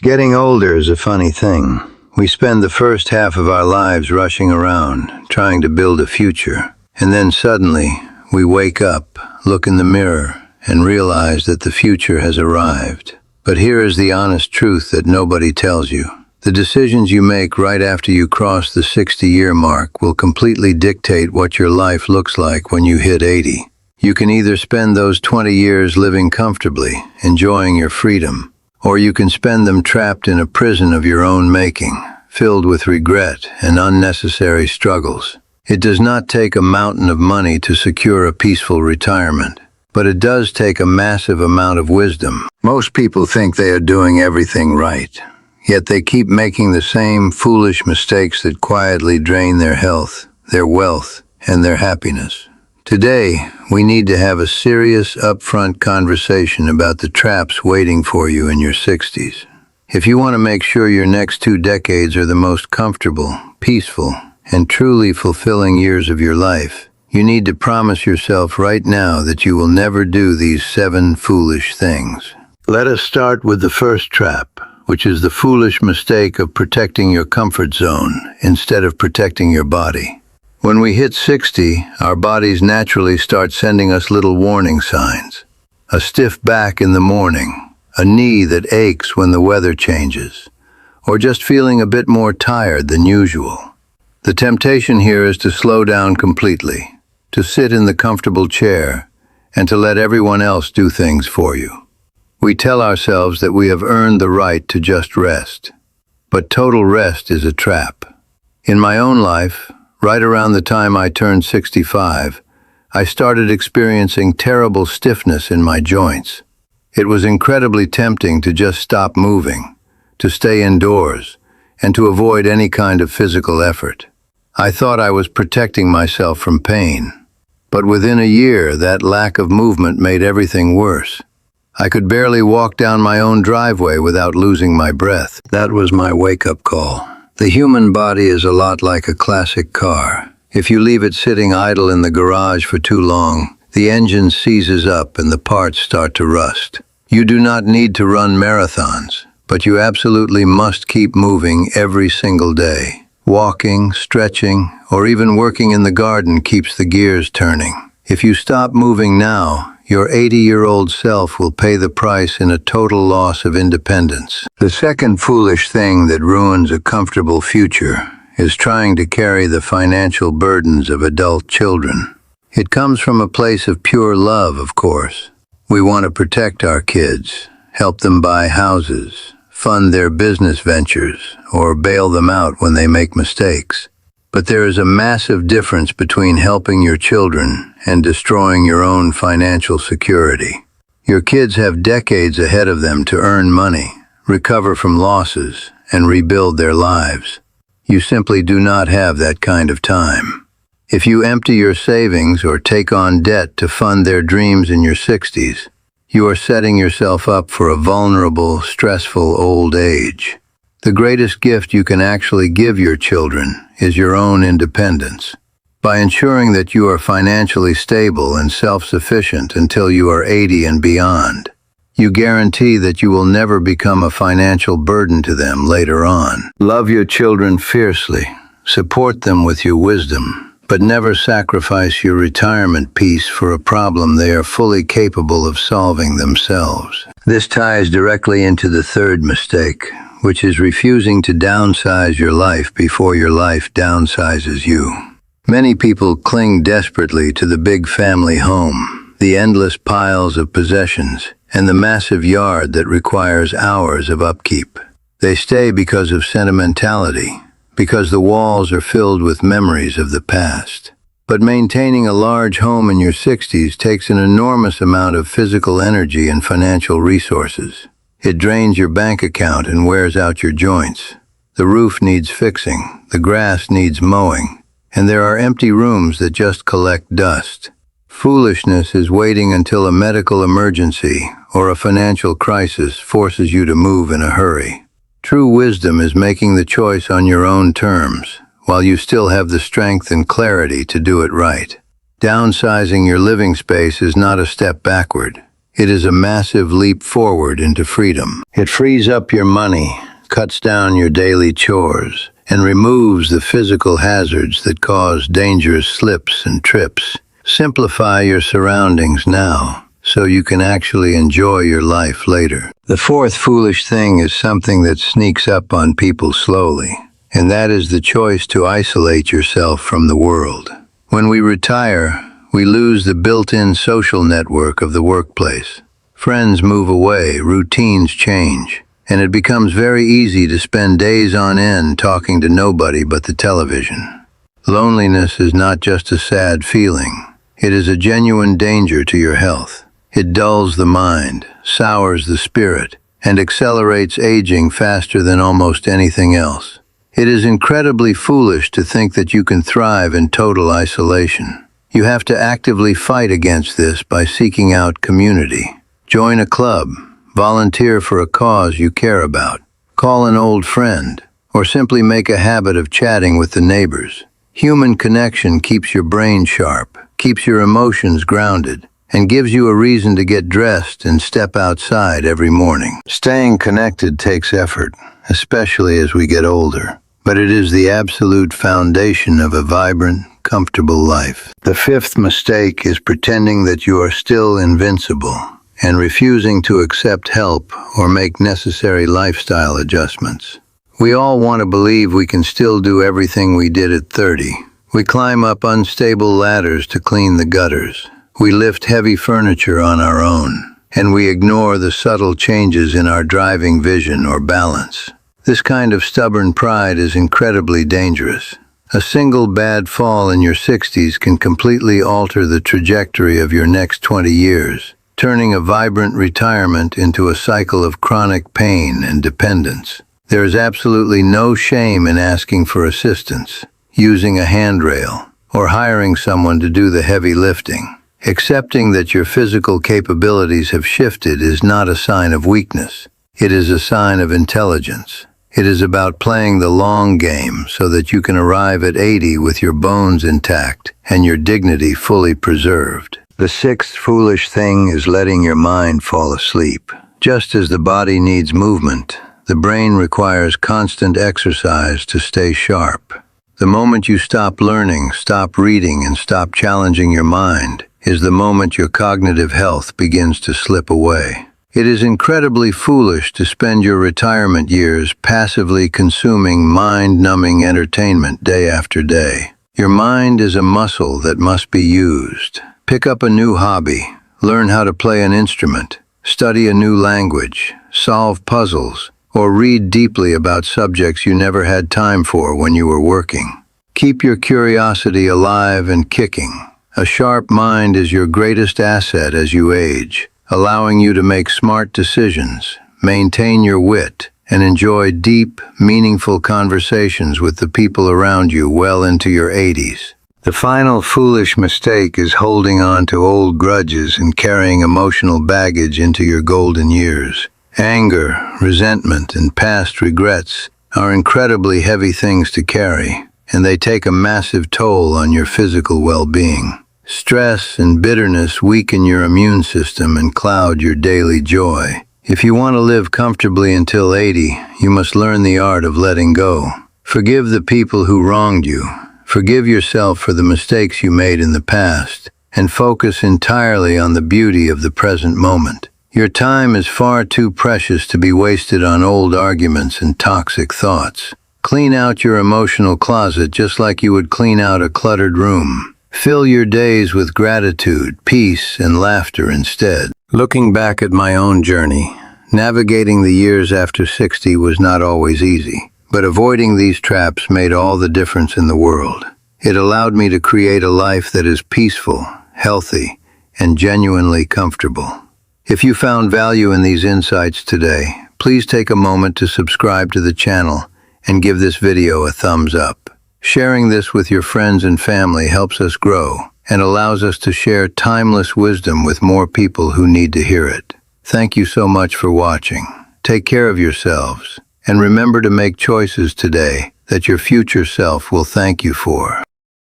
Getting older is a funny thing. We spend the first half of our lives rushing around, trying to build a future. And then suddenly, we wake up, look in the mirror, and realize that the future has arrived. But here is the honest truth that nobody tells you. The decisions you make right after you cross the 60-year mark will completely dictate what your life looks like when you hit 80. You can either spend those 20 years living comfortably, enjoying your freedom, or you can spend them trapped in a prison of your own making, filled with regret and unnecessary struggles. It does not take a mountain of money to secure a peaceful retirement, but it does take a massive amount of wisdom. Most people think they are doing everything right, yet they keep making the same foolish mistakes that quietly drain their health, their wealth, and their happiness. Today, we need to have a serious, upfront conversation about the traps waiting for you in your 60s. If you want to make sure your next 2 decades are the most comfortable, peaceful, and truly fulfilling years of your life, you need to promise yourself right now that you will never do these 7 foolish things. Let us start with the first trap, which is the foolish mistake of protecting your comfort zone instead of protecting your body. When we hit 60, our bodies naturally start sending us little warning signs. A stiff back in the morning, a knee that aches when the weather changes, or just feeling a bit more tired than usual. The temptation here is to slow down completely, to sit in the comfortable chair, and to let everyone else do things for you. We tell ourselves that we have earned the right to just rest, but total rest is a trap. In my own life, right around the time I turned 65, I started experiencing terrible stiffness in my joints. It was incredibly tempting to just stop moving, to stay indoors, and to avoid any kind of physical effort. I thought I was protecting myself from pain, but within a year, that lack of movement made everything worse. I could barely walk down my own driveway without losing my breath. That was my wake-up call. The human body is a lot like a classic car. If you leave it sitting idle in the garage for too long, the engine seizes up and the parts start to rust. You do not need to run marathons, but you absolutely must keep moving every single day. Walking, stretching, or even working in the garden keeps the gears turning. If you stop moving now, your 80-year-old self will pay the price in a total loss of independence. The second foolish thing that ruins a comfortable future is trying to carry the financial burdens of adult children. It comes from a place of pure love, of course. We want to protect our kids, help them buy houses, fund their business ventures, or bail them out when they make mistakes. But there is a massive difference between helping your children and destroying your own financial security. Your kids have decades ahead of them to earn money, recover from losses, and rebuild their lives. You simply do not have that kind of time. If you empty your savings or take on debt to fund their dreams in your 60s, you are setting yourself up for a vulnerable, stressful old age. The greatest gift you can actually give your children is your own independence. By ensuring that you are financially stable and self-sufficient until you are 80 and beyond, you guarantee that you will never become a financial burden to them later on. Love your children fiercely, support them with your wisdom, but never sacrifice your retirement peace for a problem they are fully capable of solving themselves. This ties directly into the third mistake, which is refusing to downsize your life before your life downsizes you. Many people cling desperately to the big family home, the endless piles of possessions, and the massive yard that requires hours of upkeep. They stay because of sentimentality, because the walls are filled with memories of the past. But maintaining a large home in your 60s takes an enormous amount of physical energy and financial resources. It drains your bank account and wears out your joints. The roof needs fixing, the grass needs mowing, and there are empty rooms that just collect dust. Foolishness is waiting until a medical emergency or a financial crisis forces you to move in a hurry. True wisdom is making the choice on your own terms, while you still have the strength and clarity to do it right. Downsizing your living space is not a step backward. It is a massive leap forward into freedom. It frees up your money, cuts down your daily chores, and removes the physical hazards that cause dangerous slips and trips. Simplify your surroundings now, so you can actually enjoy your life later. The fourth foolish thing is something that sneaks up on people slowly, and that is the choice to isolate yourself from the world. When we retire, we lose the built-in social network of the workplace. Friends move away, routines change, and it becomes very easy to spend days on end talking to nobody but the television. Loneliness is not just a sad feeling. It is a genuine danger to your health. It dulls the mind, sours the spirit, and accelerates aging faster than almost anything else. It is incredibly foolish to think that you can thrive in total isolation. You have to actively fight against this by seeking out community. Join a club, volunteer for a cause you care about, call an old friend, or simply make a habit of chatting with the neighbors. Human connection keeps your brain sharp, keeps your emotions grounded, and gives you a reason to get dressed and step outside every morning. Staying connected takes effort, especially as we get older, but it is the absolute foundation of a vibrant, comfortable life. The fifth mistake is pretending that you are still invincible and refusing to accept help or make necessary lifestyle adjustments. We all want to believe we can still do everything we did at 30. We climb up unstable ladders to clean the gutters. We lift heavy furniture on our own, and we ignore the subtle changes in our driving vision or balance. This kind of stubborn pride is incredibly dangerous. A single bad fall in your 60s can completely alter the trajectory of your next 20 years, turning a vibrant retirement into a cycle of chronic pain and dependence. There is absolutely no shame in asking for assistance, using a handrail, or hiring someone to do the heavy lifting. Accepting that your physical capabilities have shifted is not a sign of weakness. It is a sign of intelligence. It is about playing the long game so that you can arrive at 80 with your bones intact and your dignity fully preserved. The sixth foolish thing is letting your mind fall asleep. Just as the body needs movement, the brain requires constant exercise to stay sharp. The moment you stop learning, stop reading, and stop challenging your mind is the moment your cognitive health begins to slip away. It is incredibly foolish to spend your retirement years passively consuming mind-numbing entertainment day after day. Your mind is a muscle that must be used. Pick up a new hobby, learn how to play an instrument, study a new language, solve puzzles, or read deeply about subjects you never had time for when you were working. Keep your curiosity alive and kicking. A sharp mind is your greatest asset as you age, allowing you to make smart decisions, maintain your wit, and enjoy deep, meaningful conversations with the people around you well into your 80s. The final foolish mistake is holding on to old grudges and carrying emotional baggage into your golden years. Anger, resentment, and past regrets are incredibly heavy things to carry, and they take a massive toll on your physical well-being. Stress and bitterness weaken your immune system and cloud your daily joy. If you want to live comfortably until 80, you must learn the art of letting go. Forgive the people who wronged you. Forgive yourself for the mistakes you made in the past, and focus entirely on the beauty of the present moment. Your time is far too precious to be wasted on old arguments and toxic thoughts. Clean out your emotional closet just like you would clean out a cluttered room. Fill your days with gratitude, peace, and laughter instead. Looking back at my own journey, navigating the years after 60 was not always easy, but avoiding these traps made all the difference in the world. It allowed me to create a life that is peaceful, healthy, and genuinely comfortable. If you found value in these insights today, please take a moment to subscribe to the channel and give this video a thumbs up. Sharing this with your friends and family helps us grow and allows us to share timeless wisdom with more people who need to hear it. Thank you so much for watching. Take care of yourselves, and remember to make choices today that your future self will thank you for.